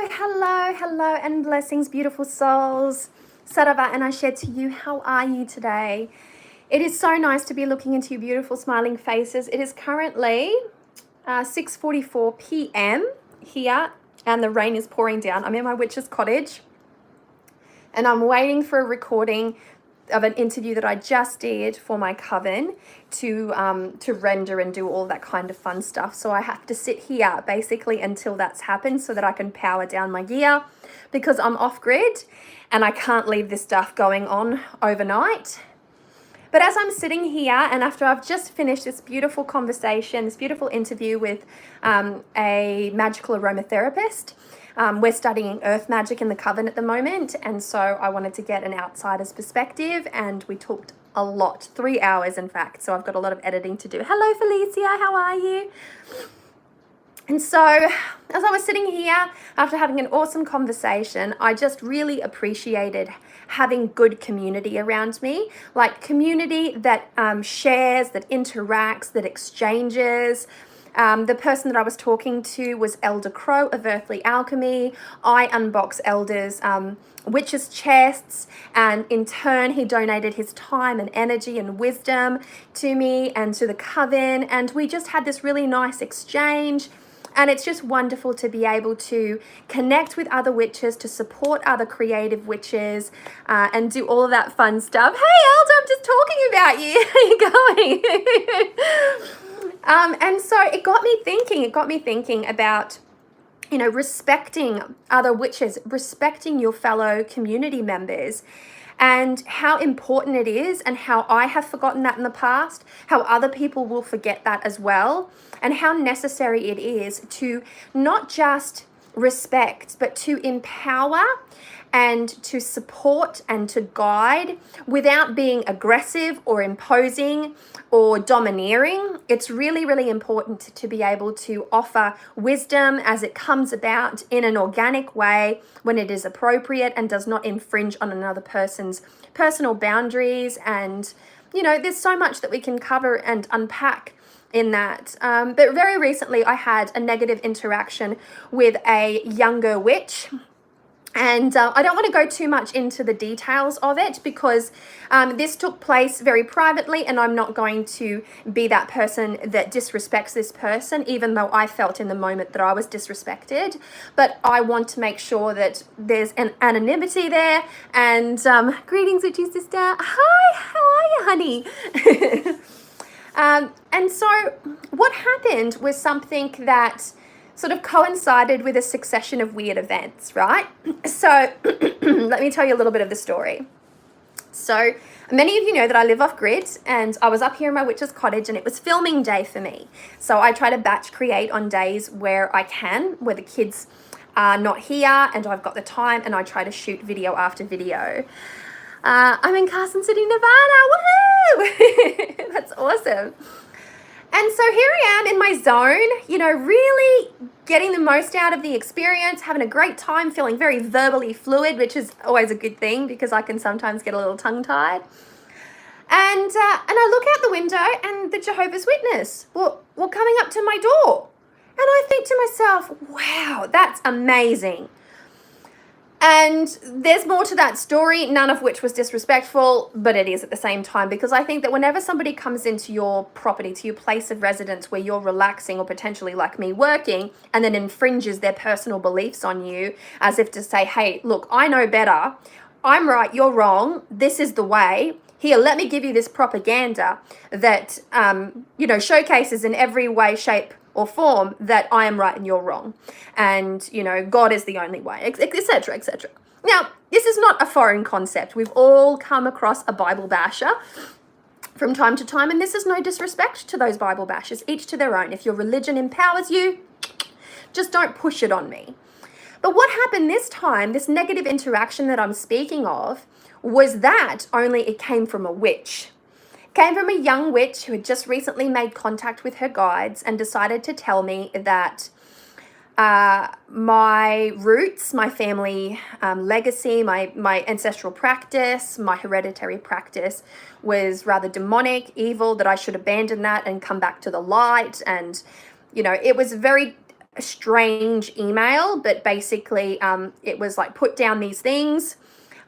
Hello, and blessings, beautiful souls. Sarava, and I share to you, how are you today? It is so nice to be looking into your beautiful smiling faces. It is currently 6:44 p.m. here, and the rain is pouring down. I'm in my witch's cottage, and I'm waiting for a recording of an interview that I just did for my coven to render and do all that kind of fun stuff. So I have to sit here basically until that's happened so that I can power down my gear, because I'm off grid and I can't leave this stuff going on overnight. But as I'm sitting here, and after I've just finished this beautiful conversation, this beautiful interview with a magical aromatherapist, we're studying earth magic in the coven at the moment, and so I wanted to get an outsider's perspective, and we talked a lot, 3 hours in fact, so I've got a lot of editing to do. Hello Felicia, how are you? And so as I was sitting here after having an awesome conversation, I just really appreciated having good community around me, like community that shares, that interacts, that exchanges. The person that I was talking to was Elder Crow of Earthly Alchemy. I unbox Elder's witches' chests, and in turn he donated his time and energy and wisdom to me and to the coven, and we just had this really nice exchange. And it's just wonderful to be able to connect with other witches, to support other creative witches, and do all of that fun stuff. Hey, Elder, I'm just talking about you. How you going? And so it got me thinking about, respecting other witches, respecting your fellow community members, and how important it is, and how I have forgotten that in the past, how other people will forget that as well, and how necessary it is to not just respect, but to empower and to support and to guide without being aggressive or imposing or domineering. It's really, really important to be able to offer wisdom as it comes about in an organic way when it is appropriate and does not infringe on another person's personal boundaries. And, there's so much that we can cover and unpack in that. But very recently I had a negative interaction with a younger witch. And I don't want to go too much into the details of it, because this took place very privately, and I'm not going to be that person that disrespects this person, even though I felt in the moment that I was disrespected. But I want to make sure that there's an anonymity there. And greetings, witchy sister. Hi, how are you, honey? And so what happened was something that sort of coincided with a succession of weird events, right? So let me tell you a little bit of the story. So many of you know that I live off grid, and I was up here in my witch's cottage, and it was filming day for me. So I try to batch create on days where I can, where the kids are not here and I've got the time, and I try to shoot video after video. I'm in Carson City, Nevada. Woohoo! That's awesome. And so here I am in my zone, really getting the most out of the experience, having a great time, feeling very verbally fluid, which is always a good thing because I can sometimes get a little tongue-tied. And I look out the window, and the Jehovah's Witness were coming up to my door. And I think to myself, wow, that's amazing. And there's more to that story, none of which was disrespectful, but it is at the same time, because I think that whenever somebody comes into your property, to your place of residence where you're relaxing, or potentially like me working, and then infringes their personal beliefs on you, as if to say, hey, look, I know better. I'm right, you're wrong. This is the way. Here, let me give you this propaganda that, showcases in every way, shape, or form that I am right and you're wrong, and God is the only way, etc., etc. Now, this is not a foreign concept. We've all come across a Bible basher from time to time, and this is no disrespect to those Bible bashers, each to their own. If your religion empowers you, just don't push it on me. But what happened this time, this negative interaction that I'm speaking of, was that only it came from a witch. Came from a young witch who had just recently made contact with her guides and decided to tell me that my roots, my family legacy, my ancestral practice, my hereditary practice was rather demonic, evil, that I should abandon that and come back to the light. And, it was very a strange email, but basically it was like, put down these things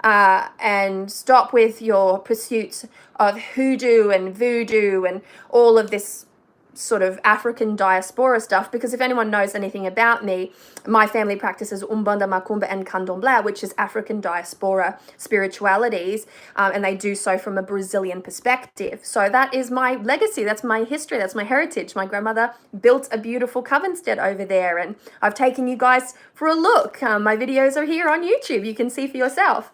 and stop with your pursuits of hoodoo and voodoo and all of this sort of African diaspora stuff, because if anyone knows anything about me, my family practices Umbanda, Macumba, and Candomblé, which is African diaspora spiritualities, and they do so from a Brazilian perspective. So that is my legacy, that's my history, that's my heritage. My grandmother built a beautiful covenstead over there, and I've taken you guys for a look. My videos are here on YouTube, you can see for yourself.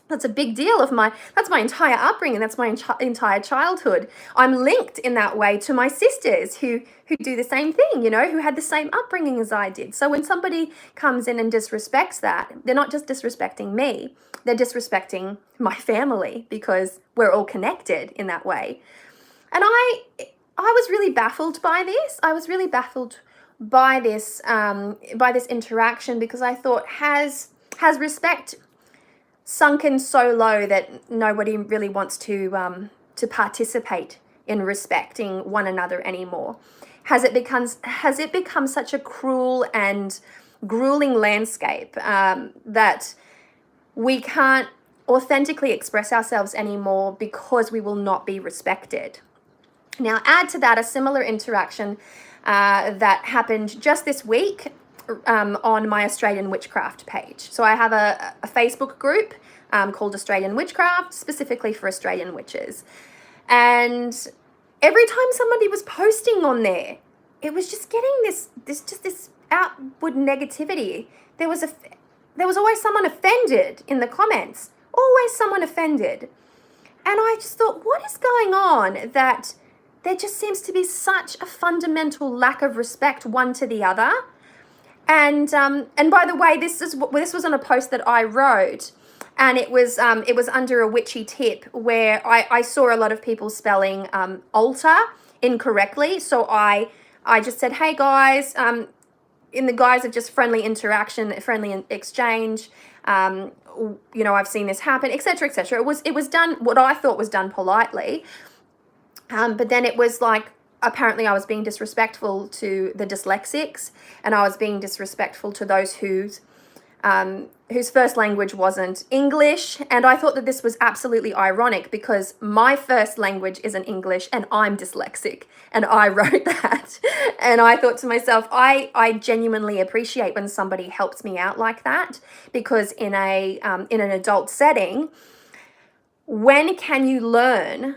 That's a big deal of that's my entire upbringing, that's my entire childhood. I'm linked in that way to my sisters who do the same thing, you know, who had the same upbringing as I did. So when somebody comes in and disrespects that, they're not just disrespecting me, they're disrespecting my family, because we're all connected in that way. And I was really baffled by this. I was really baffled by this interaction, because I thought, has respect sunken so low that nobody really wants to participate in respecting one another anymore? Has it become such a cruel and grueling landscape that we can't authentically express ourselves anymore because we will not be respected? Now, add to that a similar interaction that happened just this week on my Australian witchcraft page. So I have a Facebook group called Australian Witchcraft, specifically for Australian witches. And every time somebody was posting on there, it was just getting this outward negativity. There was always someone offended in the comments, always someone offended. And I just thought, what is going on that there just seems to be such a fundamental lack of respect one to the other? And by the way, this was on a post that I wrote, and it was under a witchy tip where I saw a lot of people spelling altar incorrectly. So I just said, hey guys, in the guise of just friendly interaction, friendly exchange, you know, I've seen this happen, etc., etc. It was done what I thought was done politely, but then it was like, apparently I was being disrespectful to the dyslexics, and I was being disrespectful to those whose first language wasn't English. And I thought that this was absolutely ironic, because my first language isn't English and I'm dyslexic, and I wrote that. And I thought to myself, I genuinely appreciate when somebody helps me out like that, because in an adult setting, when can you learn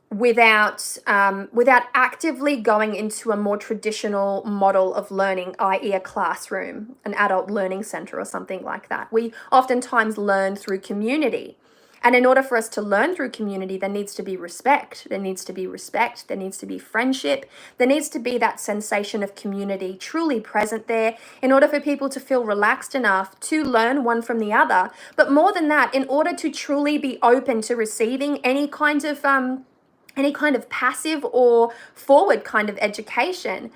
without actively going into a more traditional model of learning, i.e. a classroom, an adult learning center or something like that? We oftentimes learn through community. And in order for us to learn through community, there needs to be respect. There needs to be respect. There needs to be friendship. There needs to be that sensation of community truly present there in order for people to feel relaxed enough to learn one from the other. But more than that, in order to truly be open to receiving any kind of passive or forward kind of education.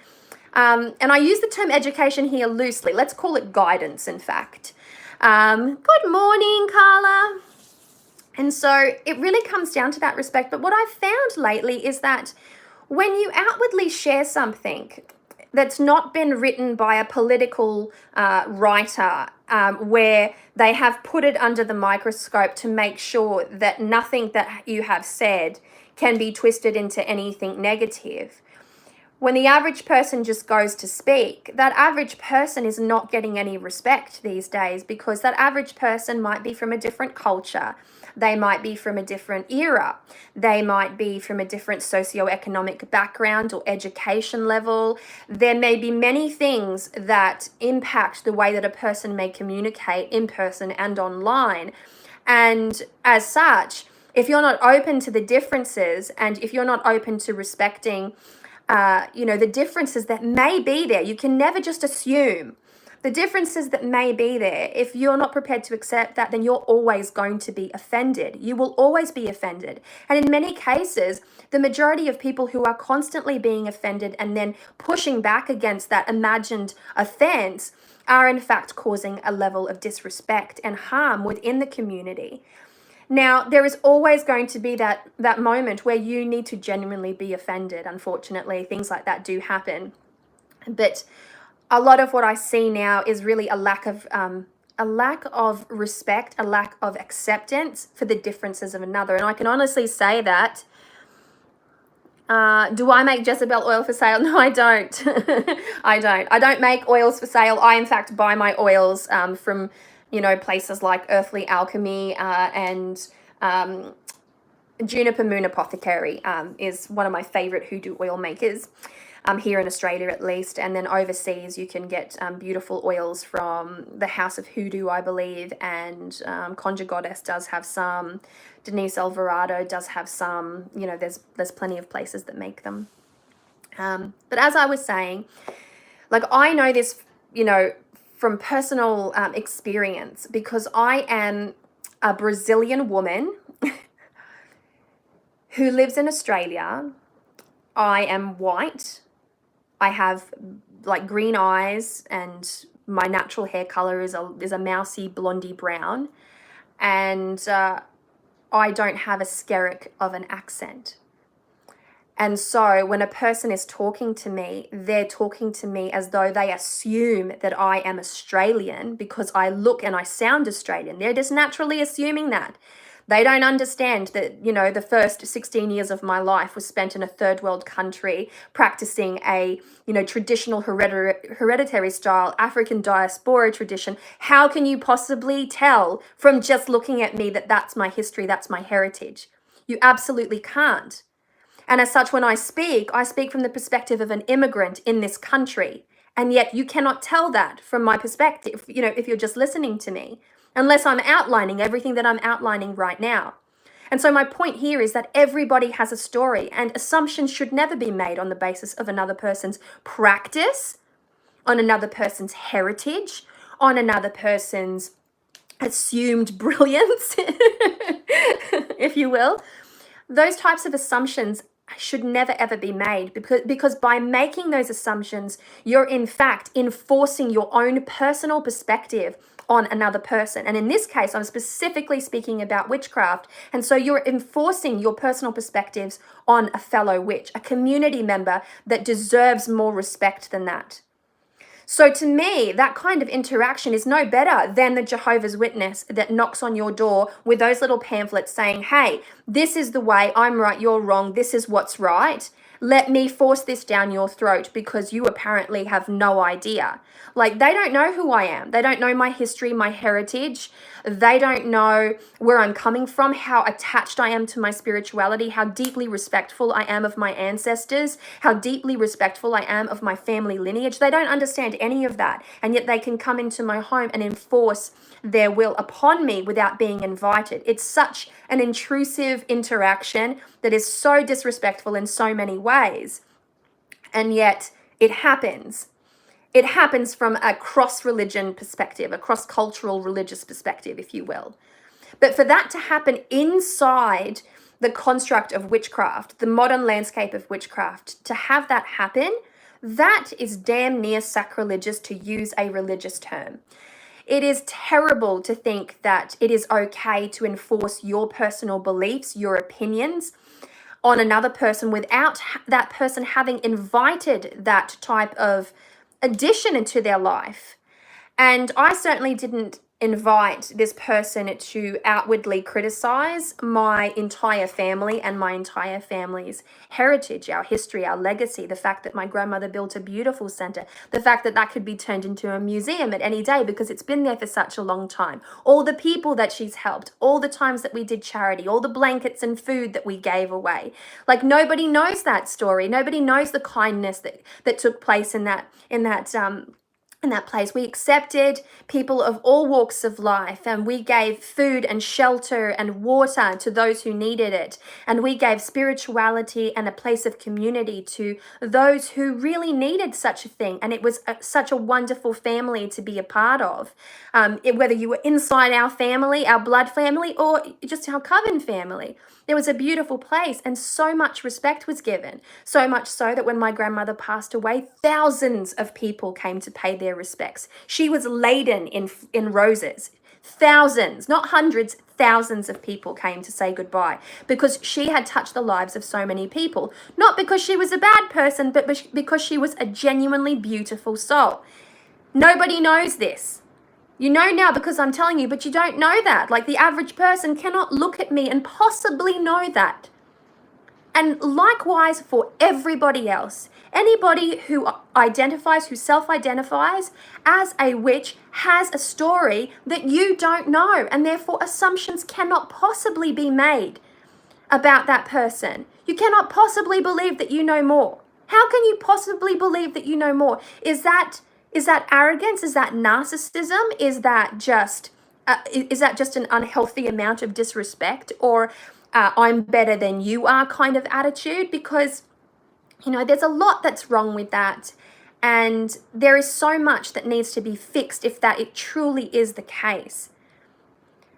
And I use the term education here loosely. Let's call it guidance, in fact. Good morning, Carla. And so it really comes down to that respect. But what I've found lately is that when you outwardly share something that's not been written by a political writer, where they have put it under the microscope to make sure that nothing that you have said can be twisted into anything negative. When the average person just goes to speak, that average person is not getting any respect these days, because that average person might be from a different culture. They might be from a different era. They might be from a different socioeconomic background or education level. There may be many things that impact the way that a person may communicate in person and online. And as such, if you're not open to the differences, and if you're not open to respecting, the differences that may be there, you can never just assume the differences that may be there. If you're not prepared to accept that, then you're always going to be offended. You will always be offended. And in many cases, the majority of people who are constantly being offended and then pushing back against that imagined offense are in fact causing a level of disrespect and harm within the community. Now, there is always going to be that moment where you need to genuinely be offended. Unfortunately, things like that do happen. But a lot of what I see now is really a lack of respect, a lack of acceptance for the differences of another. And I can honestly say that. Do I make Jezebel oil for sale? No, I don't. I don't make oils for sale. I, in fact, buy my oils from, places like Earthly Alchemy and Juniper Moon Apothecary is one of my favorite hoodoo oil makers. Here in Australia at least, and then overseas you can get beautiful oils from the House of Hoodoo, I believe, and Conjure Goddess does have some. Denise Alvarado does have some. There's plenty of places that make them. But as I was saying, like, I know this, from personal experience, because I am a Brazilian woman who lives in Australia. I am white. I have like green eyes, and my natural hair color is a mousy blondie brown, and I don't have a skerrick of an accent. And so when a person is talking to me, they're talking to me as though they assume that I am Australian because I look and I sound Australian. They're just naturally assuming that. They don't understand that, the first 16 years of my life was spent in a third world country practicing a, traditional hereditary style African diaspora tradition. How can you possibly tell from just looking at me that that's my history, that's my heritage? You absolutely can't. And as such, when I speak from the perspective of an immigrant in this country. And yet you cannot tell that from my perspective, if you're just listening to me, unless I'm outlining everything that I'm outlining right now. And so my point here is that everybody has a story, and assumptions should never be made on the basis of another person's practice, on another person's heritage, on another person's assumed brilliance, if you will. Those types of assumptions should never ever be made, because by making those assumptions, you're in fact enforcing your own personal perspective on another person. And in this case, I'm specifically speaking about witchcraft. And so you're enforcing your personal perspectives on a fellow witch, a community member that deserves more respect than that. So to me, that kind of interaction is no better than the Jehovah's Witness that knocks on your door with those little pamphlets saying, hey, this is the way, I'm right, you're wrong, this is what's right. Let me force this down your throat because you apparently have no idea. Like, they don't know who I am. They don't know my history, my heritage. They don't know where I'm coming from, how attached I am to my spirituality, how deeply respectful I am of my ancestors, how deeply respectful I am of my family lineage. They don't understand any of that. And yet they can come into my home and enforce their will upon me without being invited. It's such an intrusive interaction that is so disrespectful in so many ways. And yet it happens. It happens from a cross-religion perspective, a cross-cultural religious perspective, if you will. But for that to happen inside the construct of witchcraft, the modern landscape of witchcraft, to have that happen, that is damn near sacrilegious, to use a religious term. It is terrible to think that it is okay to enforce your personal beliefs, your opinions on another person without that person having invited that type of addition into their life. And I certainly didn't invite this person to outwardly criticize my entire family and my entire family's heritage, our history, our legacy, the fact that my grandmother built a beautiful center, the fact that that could be turned into a museum at any day because it's been there for such a long time, all the people that she's helped, all the times that we did charity, all the blankets and food that we gave away. Like, nobody knows that story. Nobody knows the kindness that took place in that place. We accepted people of all walks of life, and we gave food and shelter and water to those who needed it. And we gave spirituality and a place of community to those who really needed such a thing. And it was such a wonderful family to be a part of. Whether you were inside our family, our blood family, or just our coven family. It was a beautiful place, and so much respect was given. So much so that when my grandmother passed away, thousands of people came to pay their respects. She was laden in roses. Thousands, not hundreds, thousands of people came to say goodbye because she had touched the lives of so many people. Not because she was a bad person, but because she was a genuinely beautiful soul. Nobody knows this. You know now because I'm telling you, but you don't know that. Like, the average person cannot look at me and possibly know that. And likewise for everybody else. Anybody who identifies, who self-identifies as a witch has a story that you don't know, and therefore assumptions cannot possibly be made about that person. You cannot possibly believe that you know more. How can you possibly believe that you know more? Is that arrogance? Is that narcissism? Is that just an unhealthy amount of disrespect, or I'm better than you are kind of attitude? Because, you know, there's a lot that's wrong with that, and there is so much that needs to be fixed if that it truly is the case.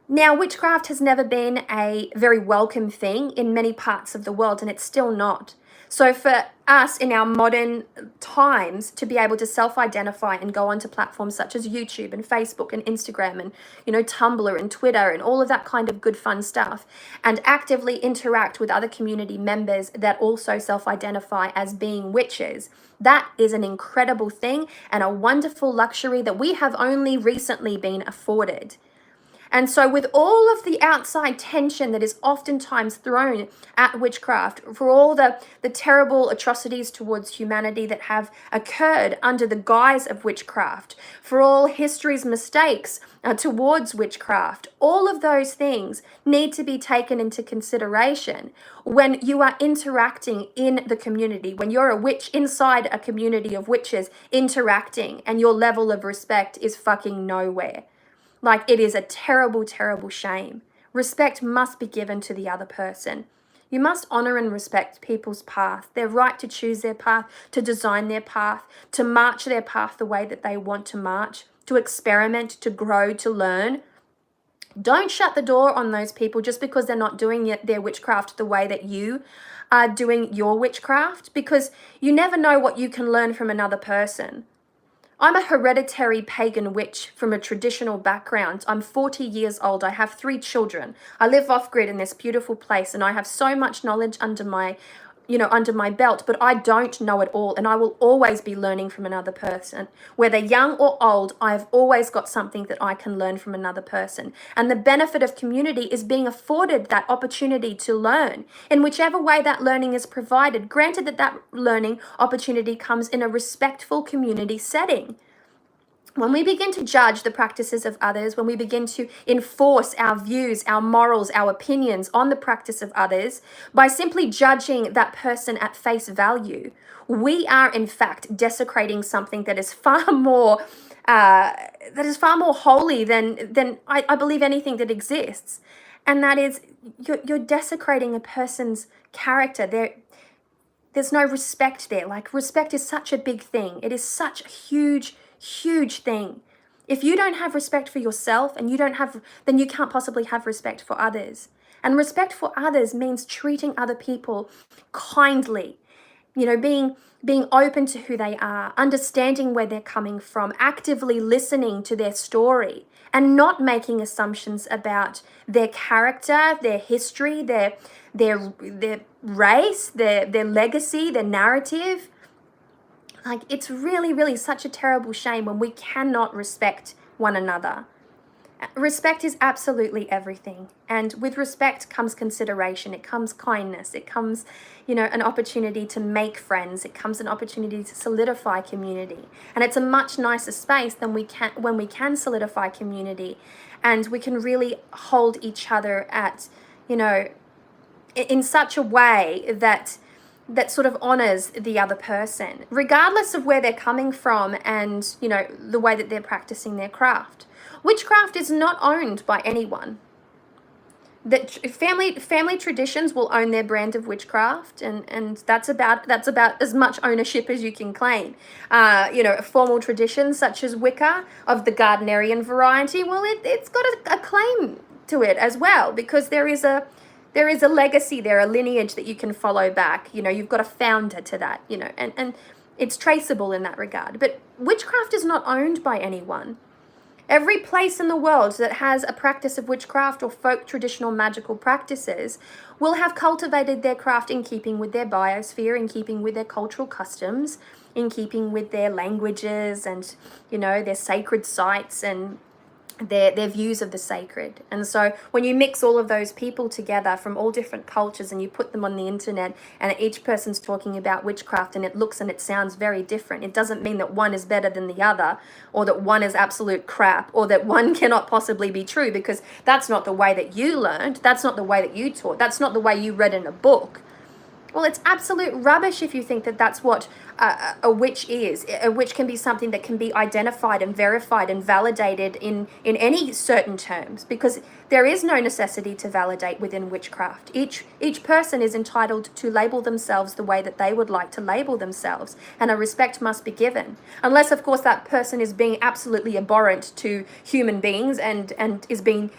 Now, witchcraft has never been a very welcome thing in many parts of the world, and it's still not. So for us in our modern times to be able to self-identify and go onto platforms such as YouTube and Facebook and Instagram and, you know, Tumblr and Twitter and all of that kind of good fun stuff, and actively interact with other community members that also self-identify as being witches, that is an incredible thing and a wonderful luxury that we have only recently been afforded. And so with all of the outside tension that is oftentimes thrown at witchcraft, for all the terrible atrocities towards humanity that have occurred under the guise of witchcraft, for all history's mistakes towards witchcraft, all of those things need to be taken into consideration when you are interacting in the community, when you're a witch inside a community of witches interacting and your level of respect is fucking nowhere. Like, it is a terrible, terrible shame. Respect must be given to the other person. You must honor and respect people's path, their right to choose their path, to design their path, to march their path the way that they want to march, to experiment, to grow, to learn. Don't shut the door on those people just because they're not doing their witchcraft the way that you are doing your witchcraft, because you never know what you can learn from another person. I'm a hereditary pagan witch from a traditional background. I'm 40 years old. I have 3 children. I live off-grid in this beautiful place, and I have so much knowledge under my belt, but I don't know it all, and I will always be learning from another person. Whether young or old, I've always got something that I can learn from another person. And the benefit of community is being afforded that opportunity to learn in whichever way that learning is provided, granted that that learning opportunity comes in a respectful community setting. When we begin to judge the practices of others, when we begin to enforce our views, our morals, our opinions on the practice of others, by simply judging that person at face value, we are in fact desecrating something that is far more holy than I believe anything that exists. And that is, you're desecrating a person's character. There's no respect there. Like, respect is such a big thing. It is such a huge thing. If you don't have respect for yourself and then you can't possibly have respect for others. And respect for others means treating other people kindly, you know, being open to who they are, understanding where they're coming from, actively listening to their story, and not making assumptions about their character, their history, their race, their legacy, their narrative. Like, it's really, really such a terrible shame when we cannot respect one another. Respect is absolutely everything. And with respect comes consideration. It comes kindness. It comes, you know, an opportunity to make friends. It comes an opportunity to solidify community. And it's a much nicer space than when we can solidify community. And we can really hold each other at, you know, in such a way that sort of honors the other person, regardless of where they're coming from and, you know, the way that they're practicing their craft. Witchcraft is not owned by anyone. That family traditions will own their brand of witchcraft, and that's about as much ownership as you can claim. You know, formal traditions such as Wicca of the Gardnerian variety, well, it's got a claim to it as well, because there is a legacy there, a lineage that you can follow back. You know, you've got a founder to that, you know, and it's traceable in that regard. But witchcraft is not owned by anyone. Every place in the world that has a practice of witchcraft or folk traditional magical practices will have cultivated their craft in keeping with their biosphere, in keeping with their cultural customs, in keeping with their languages and, their sacred sites and their views of the sacred. And so when you mix all of those people together from all different cultures and you put them on the internet and each person's talking about witchcraft and it looks and it sounds very different, it doesn't mean that one is better than the other or that one is absolute crap or that one cannot possibly be true, because that's not the way that you learned, that's not the way that you taught, that's not the way you read in a book. Well, it's absolute rubbish if you think that that's what a witch is. A witch can be something that can be identified and verified and validated in any certain terms, because there is no necessity to validate within witchcraft. Each person is entitled to label themselves the way that they would like to label themselves, and a respect must be given. Unless, of course, that person is being absolutely abhorrent to human beings and is being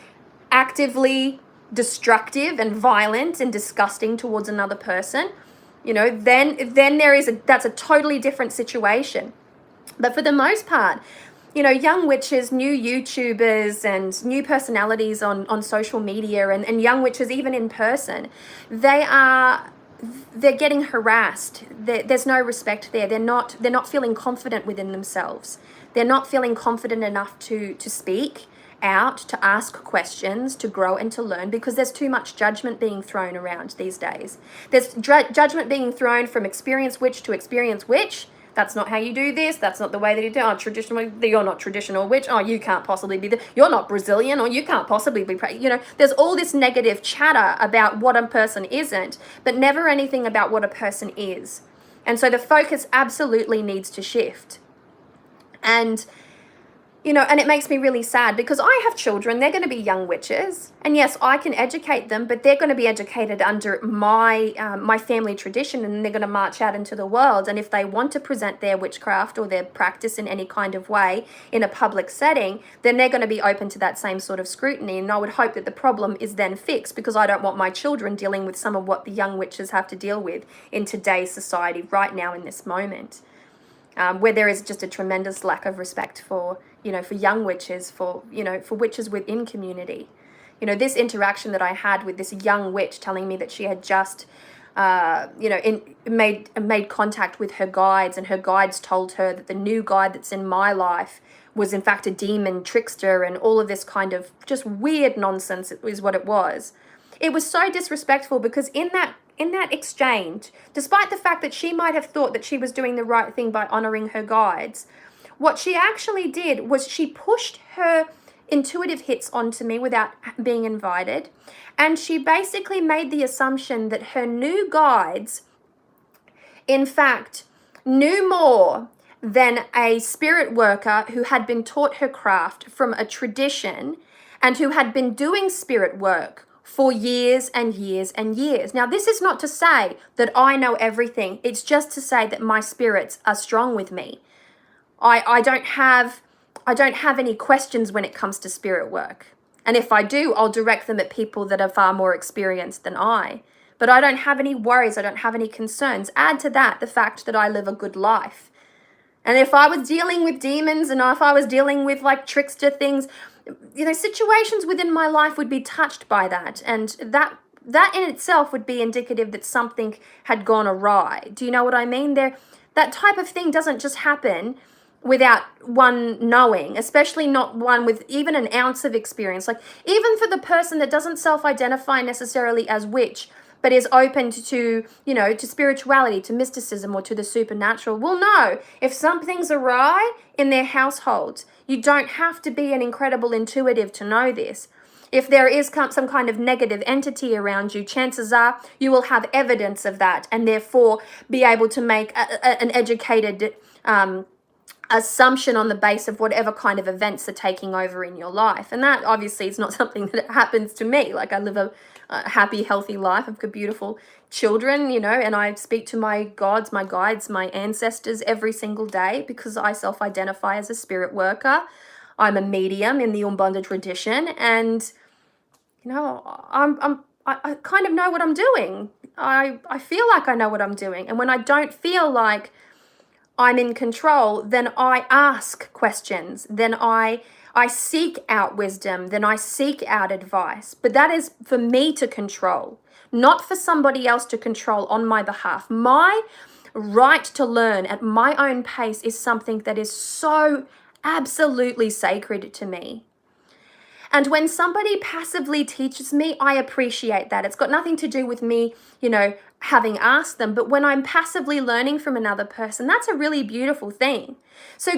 actively destructive and violent and disgusting towards another person, then that's a totally different situation. But for the most part, young witches, new YouTubers and new personalities on social media and young witches even in person, they're getting harassed. There's no respect there. They're not feeling confident within themselves. They're not feeling confident enough to speak out, to ask questions, to grow and to learn, because there's too much judgment being thrown around these days. There's judgment being thrown from experienced witch to experienced witch. That's not how you do this. That's not the way that you do it. Oh, traditional, you're not traditional witch. Oh, you can't possibly be you're not Brazilian, or you can't possibly be, there's all this negative chatter about what a person isn't, but never anything about what a person is. And so the focus absolutely needs to shift. And and it makes me really sad, because I have children. They're going to be young witches, and yes, I can educate them, but they're going to be educated under my family tradition, and they're going to march out into the world. And if they want to present their witchcraft or their practice in any kind of way in a public setting, then they're going to be open to that same sort of scrutiny. And I would hope that the problem is then fixed, because I don't want my children dealing with some of what the young witches have to deal with in today's society right now in this moment. Where there is just a tremendous lack of respect for young witches, for witches within community. This interaction that I had with this young witch telling me that she had just, made contact with her guides, and her guides told her that the new guide that's in my life was in fact a demon trickster, and all of this kind of just weird nonsense is what it was. It was so disrespectful, because in that exchange, despite the fact that she might have thought that she was doing the right thing by honoring her guides, what she actually did was she pushed her intuitive hits onto me without being invited, and she basically made the assumption that her new guides, in fact, knew more than a spirit worker who had been taught her craft from a tradition and who had been doing spirit work for years and years and years. Now, this is not to say that I know everything. It's just to say that my spirits are strong with me. I don't have any questions when it comes to spirit work. And if I do, I'll direct them at people that are far more experienced than I. But I don't have any worries. I don't have any concerns. Add to that the fact that I live a good life. And if I was dealing with demons, and if I was dealing with like trickster things, situations within my life would be touched by that. And that in itself would be indicative that something had gone awry. Do you know what I mean? That type of thing doesn't just happen without one knowing, especially not one with even an ounce of experience. Like, even for the person that doesn't self-identify necessarily as witch, but is open to spirituality, to mysticism, or to the supernatural, will know if something's awry in their household. You don't have to be an incredible intuitive to know this. If there is some kind of negative entity around you, chances are you will have evidence of that, and therefore be able to make an educated assumption on the base of whatever kind of events are taking over in your life. And that obviously is not something that happens to me. Like, I live a happy, healthy life. I've got beautiful children, and I speak to my gods, my guides, my ancestors every single day, because I self-identify as a spirit worker. I'm a medium in the Umbanda tradition, and I kind of know what I'm doing. I feel like I know what I'm doing. And when I don't feel like I'm in control, then I ask questions. Then I I seek out wisdom, then I seek out advice. But that is for me to control, not for somebody else to control on my behalf. My right to learn at my own pace is something that is so absolutely sacred to me. And when somebody passively teaches me, I appreciate that. It's got nothing to do with me, having asked them. But when I'm passively learning from another person, that's a really beautiful thing. So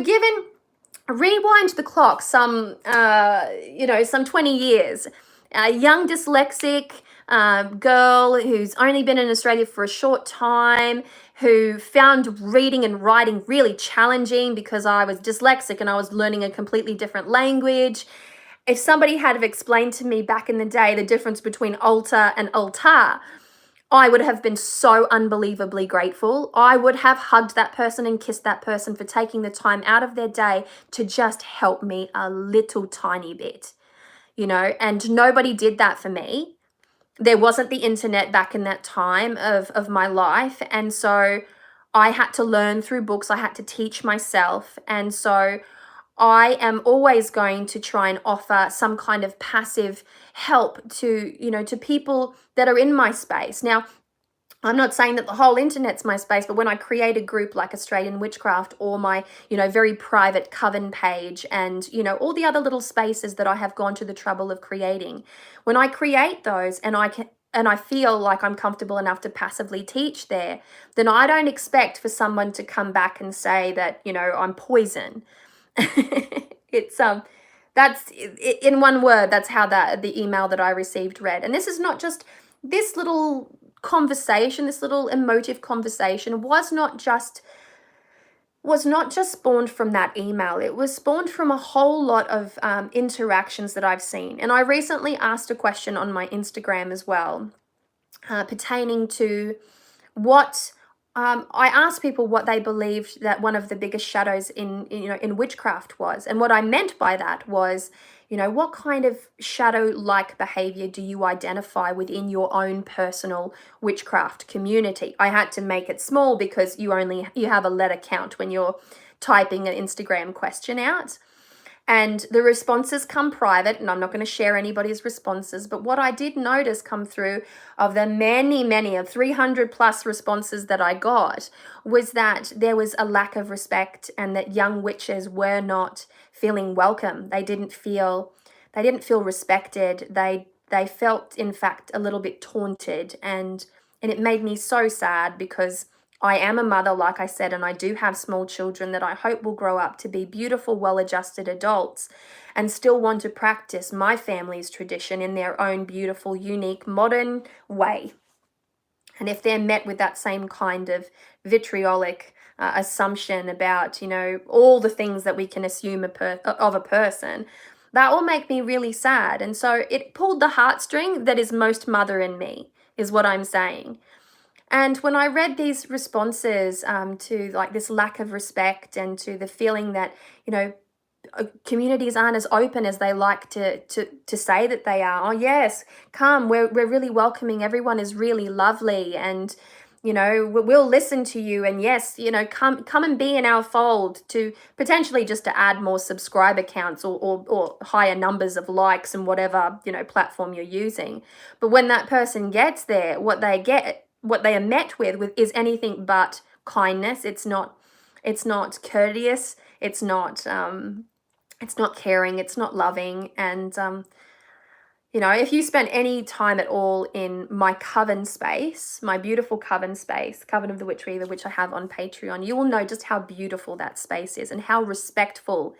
rewind the clock some 20 years, a young dyslexic girl who's only been in Australia for a short time, who found reading and writing really challenging because I was dyslexic and I was learning a completely different language. If somebody had have explained to me back in the day the difference between altar and altar, I would have been so unbelievably grateful. I would have hugged that person and kissed that person for taking the time out of their day to just help me a little tiny bit, and nobody did that for me. There wasn't the internet back in that time of my life. And so I had to learn through books. I had to teach myself. And so I am always going to try and offer some kind of passive help to people that are in my space. Now, I'm not saying that the whole internet's my space, but when I create a group like Australian Witchcraft or my, very private coven page and, all the other little spaces that I have gone to the trouble of creating, when I create those and I feel like I'm comfortable enough to passively teach there, then I don't expect for someone to come back and say that, I'm poison. It's that's in one word, that's how the email that I received read. And this is not just this little conversation, this little emotive conversation was not just spawned from that email. It was spawned from a whole lot of interactions that I've seen. And I recently asked a question on my Instagram as well, pertaining to what I asked people what they believed that one of the biggest shadows in witchcraft was. And what I meant by that was, what kind of shadow-like behavior do you identify within your own personal witchcraft community? I had to make it small because you have a letter count when you're typing an Instagram question out. And the responses come private, and I'm not going to share anybody's responses, but what I did notice come through of the many of 300 plus responses that I got was that there was a lack of respect and that young witches were not feeling welcome. They didn't feel respected. They felt, in fact, a little bit taunted, and it made me so sad because I am a mother, like I said, and I do have small children that I hope will grow up to be beautiful, well-adjusted adults and still want to practice my family's tradition in their own beautiful, unique, modern way. And if they're met with that same kind of vitriolic assumption about, all the things that we can assume of a person, that will make me really sad. And so it pulled the heartstring that is most mother in me, is what I'm saying. And when I read these responses to like this lack of respect and to the feeling that, communities aren't as open as they like to say that they are. Oh yes, come, we're really welcoming. Everyone is really lovely, and we'll listen to you. And yes, come and be in our fold, to potentially just to add more subscriber counts or higher numbers of likes and whatever platform you're using. But when that person gets there, what they are met with is anything but kindness. It's not courteous. It's not caring. It's not loving. And if you spend any time at all in my coven space, my beautiful coven space, Coven of the Witch Weaver, which I have on Patreon, you will know just how beautiful that space is and how respectful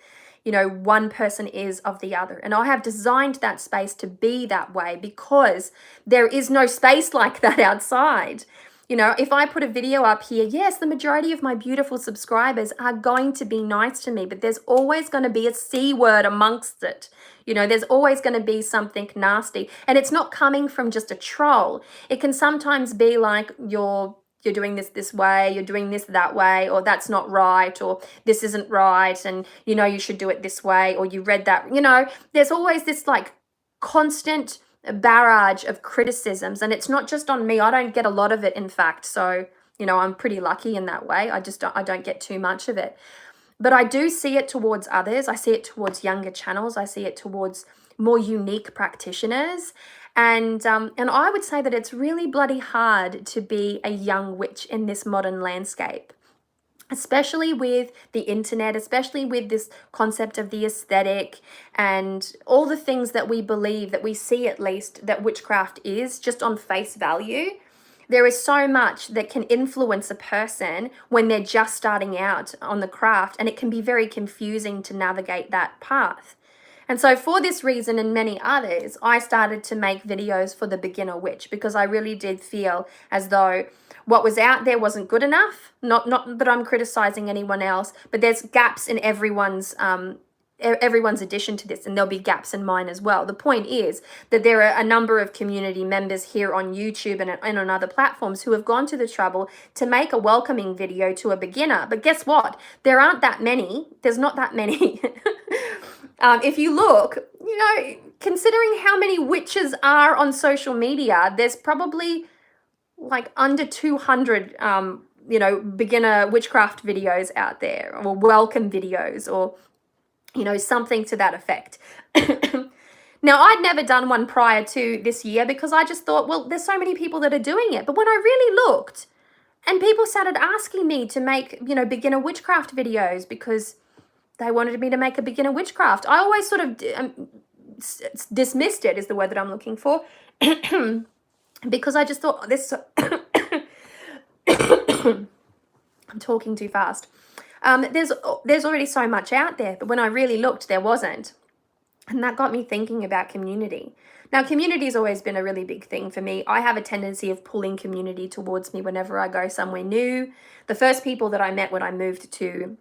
one person is of the other. And I have designed that space to be that way because there is no space like that outside. If I put a video up here, yes, the majority of my beautiful subscribers are going to be nice to me, but there's always going to be a C word amongst it. There's always going to be something nasty. And it's not coming from just a troll. It can sometimes be like you're doing this way, you're doing this that way, or that's not right, or this isn't right, and you should do it this way, or you read that. There's always this like constant barrage of criticisms, and it's not just on me. I don't get a lot of it, in fact. So I'm pretty lucky in that way. I don't get too much of it. But I do see it towards others. I see it towards younger channels. I see it towards more unique practitioners. And I would say that it's really bloody hard to be a young witch in this modern landscape, especially with the internet, especially with this concept of the aesthetic and all the things that we believe, that we see at least, that witchcraft is just on face value. There is so much that can influence a person when they're just starting out on the craft, and it can be very confusing to navigate that path. And so for this reason and many others, I started to make videos for the beginner witch, because I really did feel as though what was out there wasn't good enough. Not that I'm criticizing anyone else, but there's gaps in everyone's addition to this, and there'll be gaps in mine as well. The point is that there are a number of community members here on YouTube and on other platforms who have gone to the trouble to make a welcoming video to a beginner. But guess what? There aren't that many. There's not that many. If you look, considering how many witches are on social media, there's probably like under 200, beginner witchcraft videos out there, or welcome videos, or, something to that effect. Now, I'd never done one prior to this year, because I just thought, well, there's so many people that are doing it. But when I really looked, and people started asking me to make, beginner witchcraft videos, because they wanted me to make a beginner witchcraft, I always sort of dismissed it, is the word that I'm looking for. Because I just thought, I'm talking too fast. There's already so much out there, but when I really looked, there wasn't. And that got me thinking about community. Now, community has always been a really big thing for me. I have a tendency of pulling community towards me whenever I go somewhere new. The first people that I met when I moved to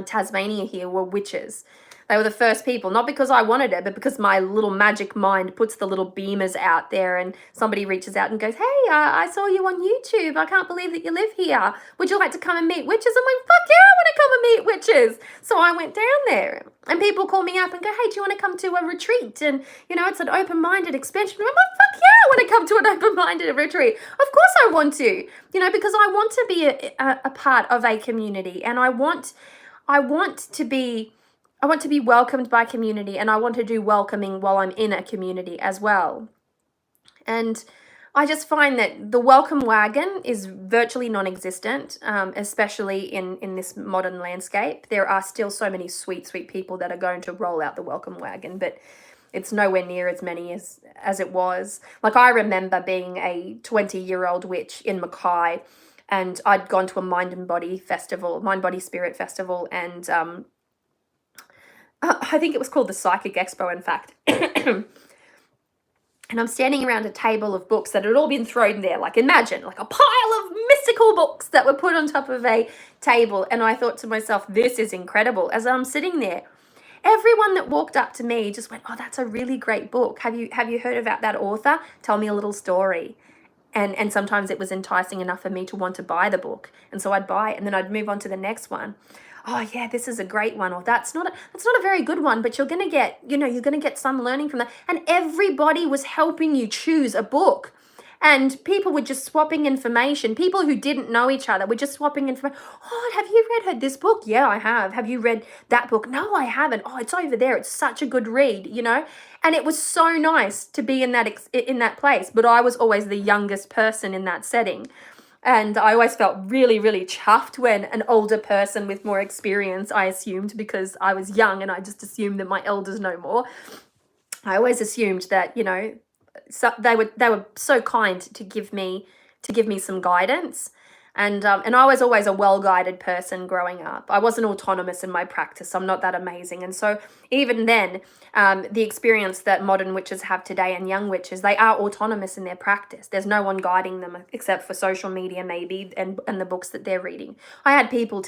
Tasmania here were witches. They were the first people, not because I wanted it, but because my little magic mind puts the little beamers out there, and somebody reaches out and goes, hey, I saw you on YouTube. I can't believe that you live here. Would you like to come and meet witches? I'm like, fuck yeah, I want to come and meet witches. So I went down there, and people call me up and go, hey, do you want to come to a retreat? And, it's an open-minded expansion. I'm like, fuck yeah, I want to come to an open-minded retreat. Of course I want to, because I want to be a part of a community, and I want to be welcomed by community, and I want to do welcoming while I'm in a community as well. And I just find that the welcome wagon is virtually non-existent, especially in this modern landscape. There are still so many sweet, sweet people that are going to roll out the welcome wagon, but it's nowhere near as many as it was. Like, I remember being a 20-year-old witch in Mackay, and I'd gone to a mind body spirit festival, and I think it was called the Psychic Expo, in fact. And I'm standing around a table of books that had all been thrown there. Like, imagine, like a pile of mystical books that were put on top of a table. And I thought to myself, this is incredible. As I'm sitting there, everyone that walked up to me just went, oh, that's a really great book. Have you heard about that author? Tell me a little story. And sometimes it was enticing enough for me to want to buy the book. And so I'd buy it, and then I'd move on to the next one. Oh yeah, this is a great one, or that's not a very good one, but you're gonna get some learning from that. And everybody was helping you choose a book. And people were just swapping information. People who didn't know each other were just swapping information. Oh, have you read this book? Yeah, I have. Have you read that book? No, I haven't. Oh, it's over there. It's such a good read, And it was so nice to be in that place. But I was always the youngest person in that setting. And I always felt really, really chuffed when an older person with more experience, I assumed, because I was young and I just assumed that my elders know more. I always assumed that, so they were so kind to give me some guidance. And I was always a well-guided person growing up. I wasn't autonomous in my practice. I'm not that amazing. And so even then, the experience that modern witches have today and young witches, they are autonomous in their practice. There's no one guiding them except for social media maybe and the books that they're reading. I had people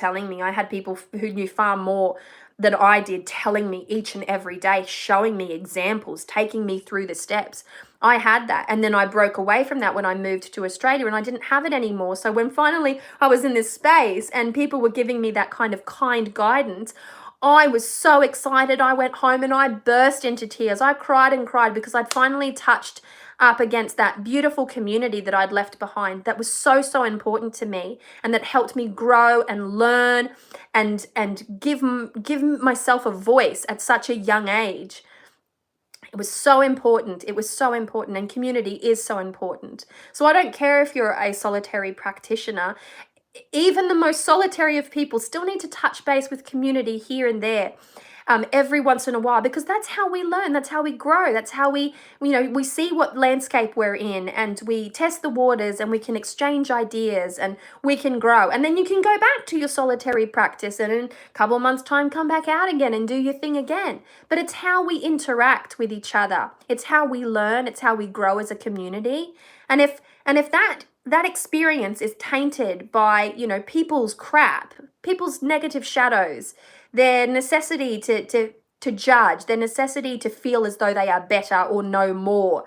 who knew far more than I did telling me each and every day, showing me examples, taking me through the steps. I had that. And then I broke away from that when I moved to Australia, and I didn't have it anymore. So when finally I was in this space and people were giving me that kind guidance, I was so excited. I went home and I burst into tears. I cried and cried because I'd finally touched up against that beautiful community that I'd left behind that was so, so important to me, and that helped me grow and learn and give myself a voice at such a young age. It was so important. It was so important, and community is so important. So I don't care if you're a solitary practitioner. Even the most solitary of people still need to touch base with community here and there, every once in a while, because that's how we learn, that's how we grow, that's how we see what landscape we're in, and we test the waters, and we can exchange ideas, and we can grow. And then you can go back to your solitary practice, and in a couple of months' time come back out again and do your thing again. But it's how we interact with each other, it's how we learn, it's how we grow as a community. And if that experience is tainted by, people's crap, people's negative shadows, their necessity to judge, their necessity to feel as though they are better or know more,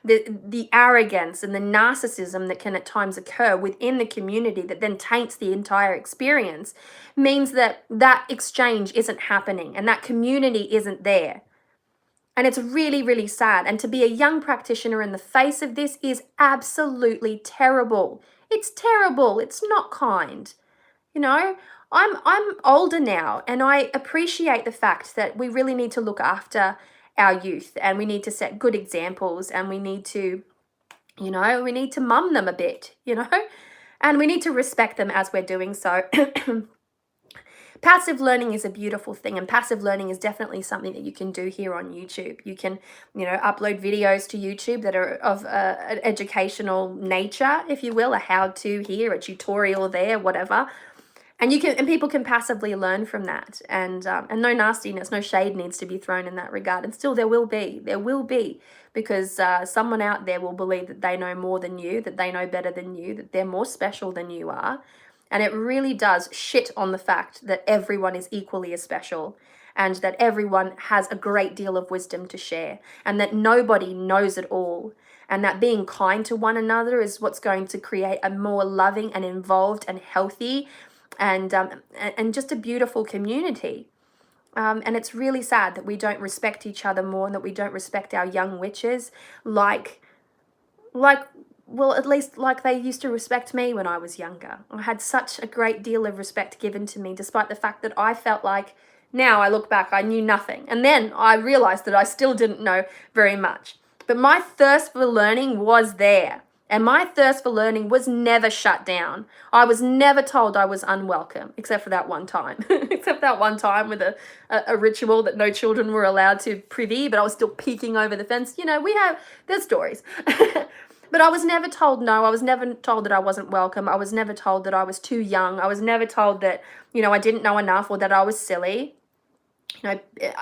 the arrogance and the narcissism that can at times occur within the community that then taints the entire experience, means that exchange isn't happening and that community isn't there. And it's really, really sad. And to be a young practitioner in the face of this is absolutely terrible. It's terrible. It's not kind. I'm older now, and I appreciate the fact that we really need to look after our youth, and we need to set good examples, and we need to mum them a bit, and we need to respect them as we're doing so. Passive learning is a beautiful thing, and passive learning is definitely something that you can do here on YouTube. You can, upload videos to YouTube that are of an educational nature, if you will, a how-to here, a tutorial there, whatever. And people can passively learn from that, and no nastiness, no shade needs to be thrown in that regard. And still, there will be, because someone out there will believe that they know more than you, that they know better than you, that they're more special than you are. And it really does shit on the fact that everyone is equally as special, and that everyone has a great deal of wisdom to share, and that nobody knows it all, and that being kind to one another is what's going to create a more loving and involved and healthy and just a beautiful community. And it's really sad that we don't respect each other more, and that we don't respect our young witches well, at least like they used to respect me when I was younger. I had such a great deal of respect given to me, despite the fact that I felt like, now I look back, I knew nothing. And then I realized that I still didn't know very much. But my thirst for learning was there. And my thirst for learning was never shut down. I was never told I was unwelcome, except for that one time. Except that one time with a ritual that no children were allowed to privy, but I was still peeking over the fence. There's stories. But I was never told no. I was never told that I wasn't welcome. I was never told that I was too young. I was never told that, I didn't know enough, or that I was silly.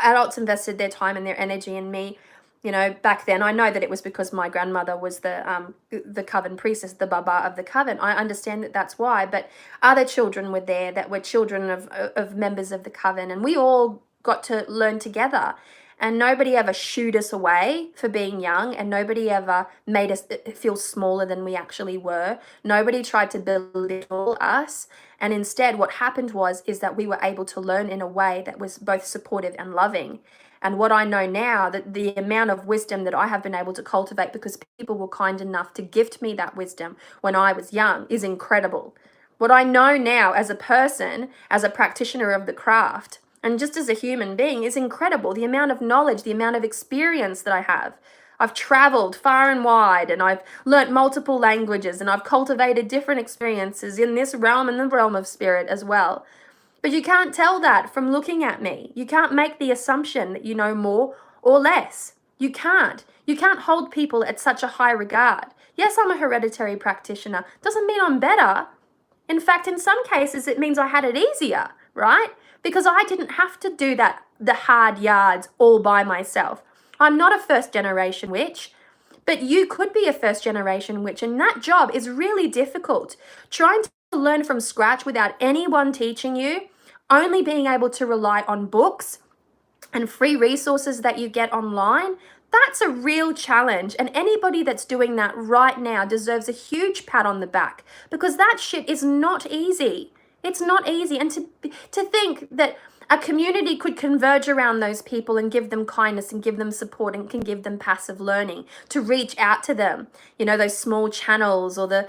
Adults invested their time and their energy in me. Back then, I know that it was because my grandmother was the coven priestess, the baba of the coven. I understand that that's why, but other children were there that were children of members of the coven, and we all got to learn together. And nobody ever shooed us away for being young, and nobody ever made us feel smaller than we actually were. Nobody tried to belittle us. And instead, what happened is that we were able to learn in a way that was both supportive and loving. And what I know now, that the amount of wisdom that I have been able to cultivate because people were kind enough to gift me that wisdom when I was young, is incredible. What I know now as a person, as a practitioner of the craft, and just as a human being, is incredible. The amount of knowledge, the amount of experience that I have. I've traveled far and wide, and I've learnt multiple languages, and I've cultivated different experiences in this realm and the realm of spirit as well. But you can't tell that from looking at me. You can't make the assumption that you know more or less. You can't. You can't hold people at such a high regard. Yes, I'm a hereditary practitioner. Doesn't mean I'm better. In fact, in some cases, it means I had it easier, right? Because I didn't have to do the hard yards all by myself. I'm not a first-generation witch, but you could be a first-generation witch, and that job is really difficult. Trying to learn from scratch without anyone teaching you, only being able to rely on books and free resources that you get online, that's a real challenge. And anybody that's doing that right now deserves a huge pat on the back, because that shit is not easy. It's not easy. And to think that A community could converge around those people and give them kindness and give them support and can give them passive learning to reach out to them. Those small channels, or the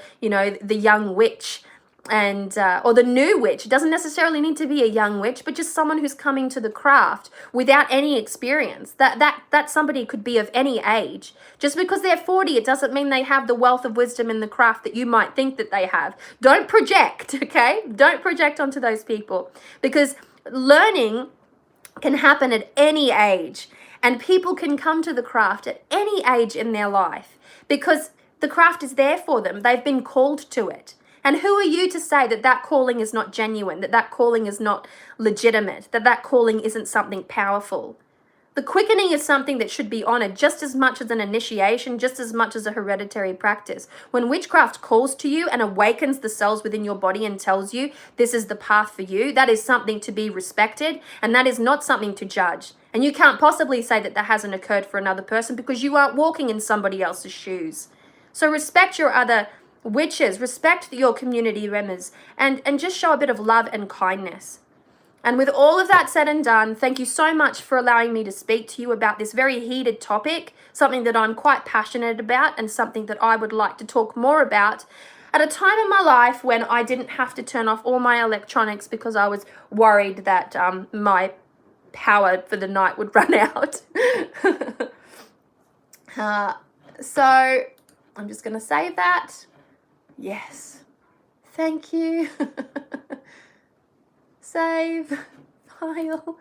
young witch, and or the new witch. It doesn't necessarily need to be a young witch, but just someone who's coming to the craft without any experience. That somebody could be of any age. Just because they're 40, it doesn't mean they have the wealth of wisdom in the craft that you might think that they have. Don't project, okay? Don't project onto those people, because learning can happen at any age, and people can come to the craft at any age in their life because the craft is there for them. They've been called to it. And who are you to say that that calling is not genuine, that that calling is not legitimate, that that calling isn't something powerful? The quickening is something that should be honored just as much as an initiation, just as much as a hereditary practice. When witchcraft calls to you and awakens the cells within your body and tells you this is the path for you, that is something to be respected, and that is not something to judge. And you can't possibly say that that hasn't occurred for another person because you aren't walking in somebody else's shoes. So respect your other witches, respect your community members, and just show a bit of love and kindness. And with all of that said and done, thank you so much for allowing me to speak to you about this very heated topic, something that I'm quite passionate about and something that I would like to talk more about at a time in my life when I didn't have to turn off all my electronics because I was worried that my power for the night would run out. So I'm just going to save that. Yes. Thank you. Save, file,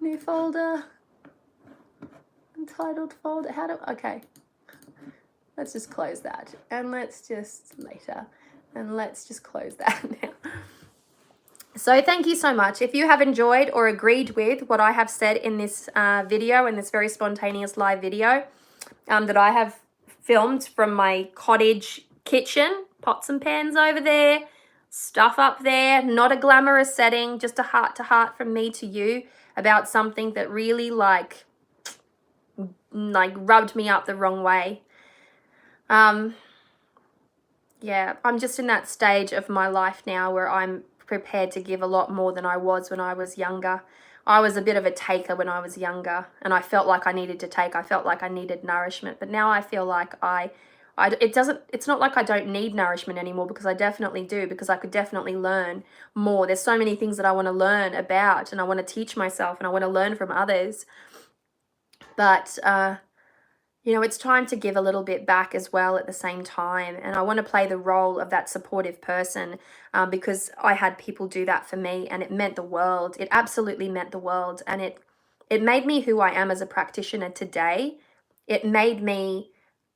new folder, entitled folder. Okay. Let's just close that. And let's just close that now. So thank you so much. If you have enjoyed or agreed with what I have said in this video, in this very spontaneous live video that I have filmed from my cottage kitchen, pots and pans over there, stuff up there, not a glamorous setting, just a heart to heart from me to you about something that really like rubbed me up the wrong way. Yeah, I'm just in that stage of my life now where I'm prepared to give a lot more than I was when I was younger. I was a bit of a taker when I was younger, and I felt like I needed to take. I felt like I needed nourishment, but now I feel like it's not like I don't need nourishment anymore, because I definitely do, because I could definitely learn more. There's so many things that I want to learn about, and I want to teach myself, and I want to learn from others. But, it's time to give a little bit back as well at the same time. And I want to play the role of that supportive person because I had people do that for me, and it meant the world. It absolutely meant the world. And it made me who I am as a practitioner today. It made me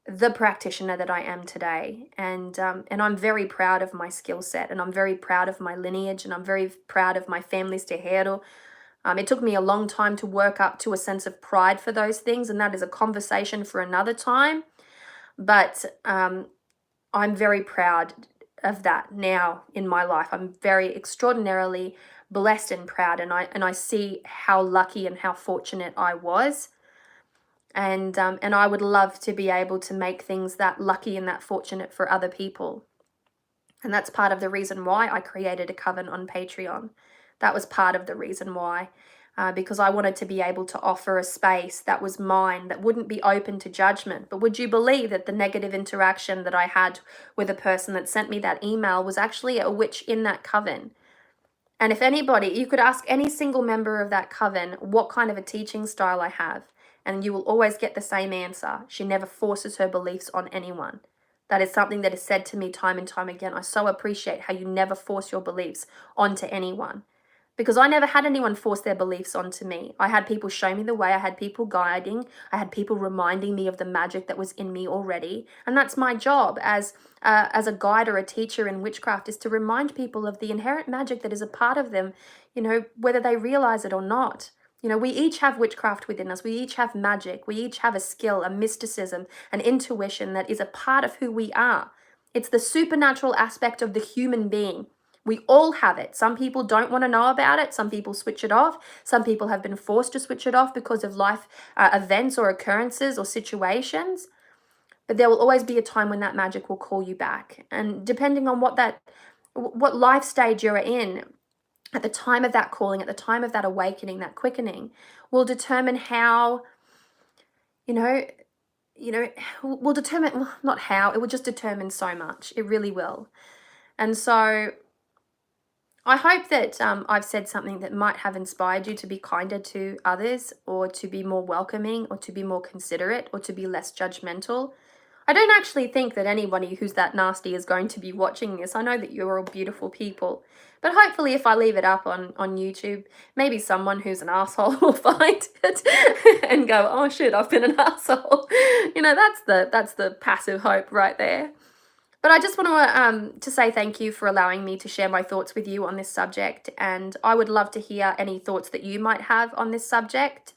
the practitioner that I am today. And I'm very proud of my skill set, and I'm very proud of my lineage, and I'm very proud of my family's terreiro. It took me a long time to work up to a sense of pride for those things, and that is a conversation for another time. But I'm very proud of that now in my life. I'm very extraordinarily blessed and proud, and I see how lucky and how fortunate I was. And I would love to be able to make things that lucky and that fortunate for other people. And that's part of the reason why I created a coven on Patreon. That was part of the reason why, because I wanted to be able to offer a space that was mine, that wouldn't be open to judgment. But would you believe that the negative interaction that I had with a person that sent me that email was actually a witch in that coven? And if anybody, you could ask any single member of that coven what kind of a teaching style I have, and you will always get the same answer. She never forces her beliefs on anyone. That is something that is said to me time and time again. I so appreciate how you never force your beliefs onto anyone, because I never had anyone force their beliefs onto me. I had people show me the way. I had people guiding. I had people reminding me of the magic that was in me already. And that's my job as a guide or a teacher in witchcraft, is to remind people of the inherent magic that is a part of them, whether they realize it or not. We each have witchcraft within us. We each have magic. We each have a skill, a mysticism, an intuition that is a part of who we are. It's the supernatural aspect of the human being. We all have it. Some people don't want to know about it. Some people switch it off. Some people have been forced to switch it off because of life events or occurrences or situations. But there will always be a time when that magic will call you back. And depending on what life stage you're in, at the time of that calling, at the time of that awakening, that quickening, will determine how, you know, will determine, well, not how, it will just determine so much. It really will. And so I hope that I've said something that might have inspired you to be kinder to others, or to be more welcoming, or to be more considerate, or to be less judgmental. I don't actually think that anybody who's that nasty is going to be watching this. I know that you're all beautiful people. But hopefully if I leave it up on YouTube, maybe someone who's an asshole will find it and go, oh shit, I've been an asshole. That's the passive hope right there. But I just want to say thank you for allowing me to share my thoughts with you on this subject, and I would love to hear any thoughts that you might have on this subject.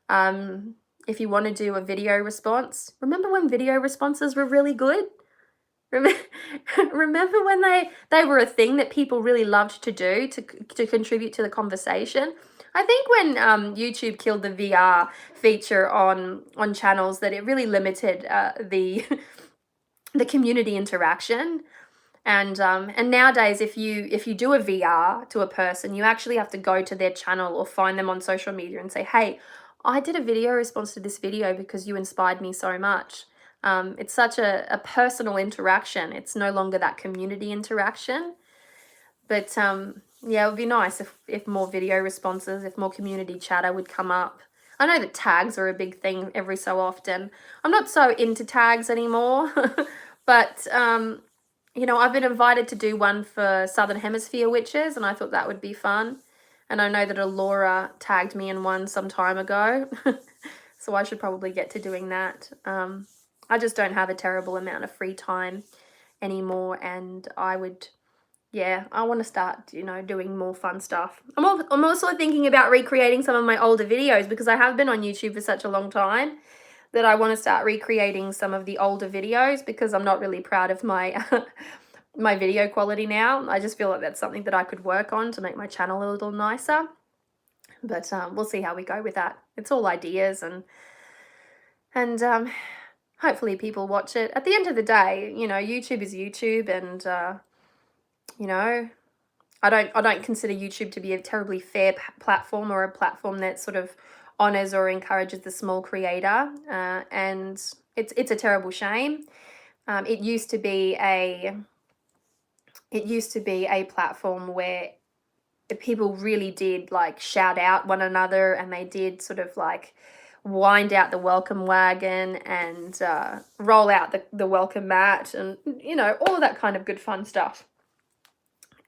If you want to do a video response, remember when video responses were really good? Remember when they were a thing that people really loved to do to contribute to the conversation? I think when YouTube killed the VR feature on channels, that it really limited the the community interaction. And nowadays, if you do a VR to a person, you actually have to go to their channel or find them on social media and say, hey, I did a video response to this video because you inspired me so much. It's such a personal interaction. It's no longer that community interaction. But yeah, it would be nice if more video responses, if more community chatter would come up. I know that tags are a big thing every so often. I'm not so into tags anymore, but I've been invited to do one for Southern Hemisphere witches, and I thought that would be fun. And I know that Alora tagged me in one some time ago, so I should probably get to doing that. I just don't have a terrible amount of free time anymore, and I want to start, doing more fun stuff. I'm also thinking about recreating some of my older videos, because I have been on YouTube for such a long time that I want to start recreating some of the older videos, because I'm not really proud of my my video quality now. I just feel like that's something that I could work on to make my channel a little nicer. But we'll see how we go with that. It's all ideas, and hopefully people watch it. At the end of the day, YouTube is YouTube, and I don't consider YouTube to be a terribly fair platform, or a platform that sort of honors or encourages the small creator, and it's a terrible shame. It used to be a platform where people really did like shout out one another, and they did sort of like wind out the welcome wagon and roll out the welcome mat, and all of that kind of good fun stuff.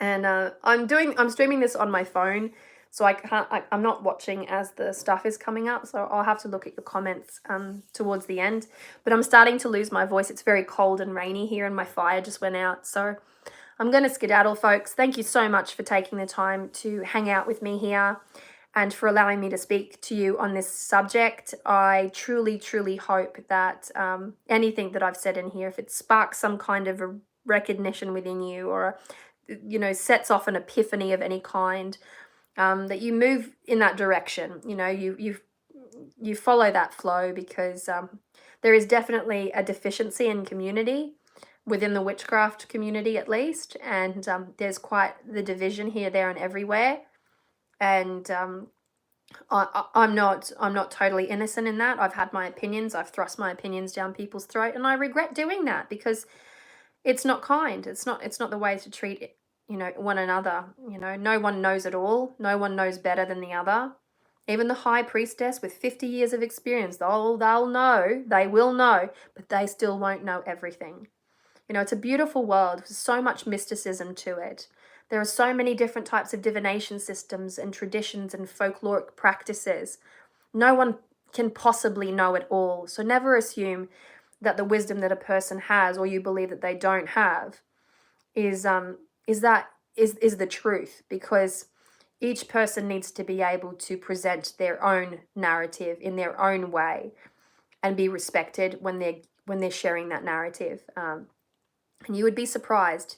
And I'm streaming this on my phone, so I'm not watching as the stuff is coming up, so I'll have to look at your comments towards the end. But I'm starting to lose my voice. It's very cold and rainy here, and my fire just went out, so I'm going to skedaddle, folks. Thank you so much for taking the time to hang out with me here, and for allowing me to speak to you on this subject. I truly, truly hope that anything that I've said in here, if it sparks some kind of a recognition within you, or sets off an epiphany of any kind, that you move in that direction. You follow that flow, because there is definitely a deficiency in community within the witchcraft community, at least, and there's quite the division here, there, and everywhere. And I'm not totally innocent in that. I've had my opinions. I've thrust my opinions down people's throat, and I regret doing that, because it's not kind. It's not the way to treat one another. No one knows it all. No one knows better than the other. Even the high priestess with 50 years of experience, they'll know, they will know, but they still won't know everything. It's a beautiful world with so much mysticism to it. There are so many different types of divination systems and traditions and folkloric practices. No one can possibly know it all. So never assume that the wisdom that a person has, or you believe that they don't have, is the truth, because each person needs to be able to present their own narrative in their own way, and be respected when they're sharing that narrative. And you would be surprised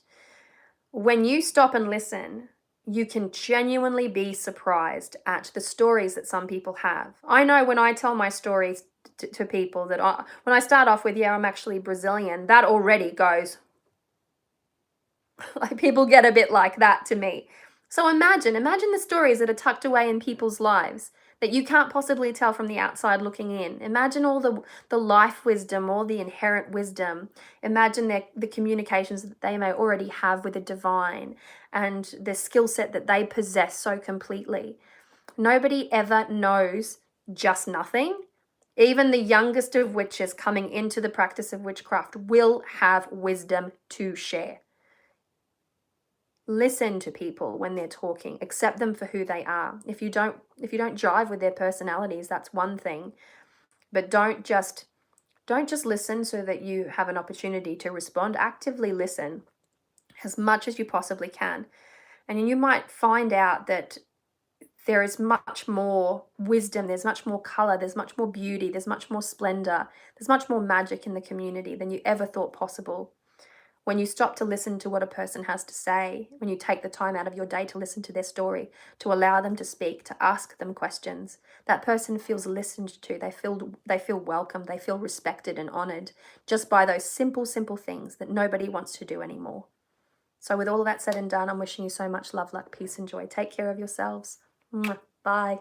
when you stop and listen. You can genuinely be surprised at the stories that some people have. I know when I tell my stories to people that when I start off with, I'm actually Brazilian, that already goes, like, people get a bit like that to me. So imagine the stories that are tucked away in people's lives that you can't possibly tell from the outside looking in. Imagine all the life wisdom, all the inherent wisdom. Imagine the communications that they may already have with the divine and the skill set that they possess so completely. Nobody ever knows just nothing. Even the youngest of witches coming into the practice of witchcraft will have wisdom to share. Listen to people when they're talking, accept them for who they are. If you don't jive with their personalities, that's one thing, but don't just listen so that you have an opportunity to respond. Actively listen as much as you possibly can, and you might find out that there is much more wisdom, there's much more color, there's much more beauty, there's much more splendor, there's much more magic in the community than you ever thought possible. When you stop to listen to what a person has to say, when you take the time out of your day to listen to their story, to allow them to speak, to ask them questions, that person feels listened to, they feel welcome, they feel respected and honored just by those simple things that nobody wants to do anymore. So with all of that said and done, I'm wishing you so much love, luck, peace, and joy. Take care of yourselves. Bye.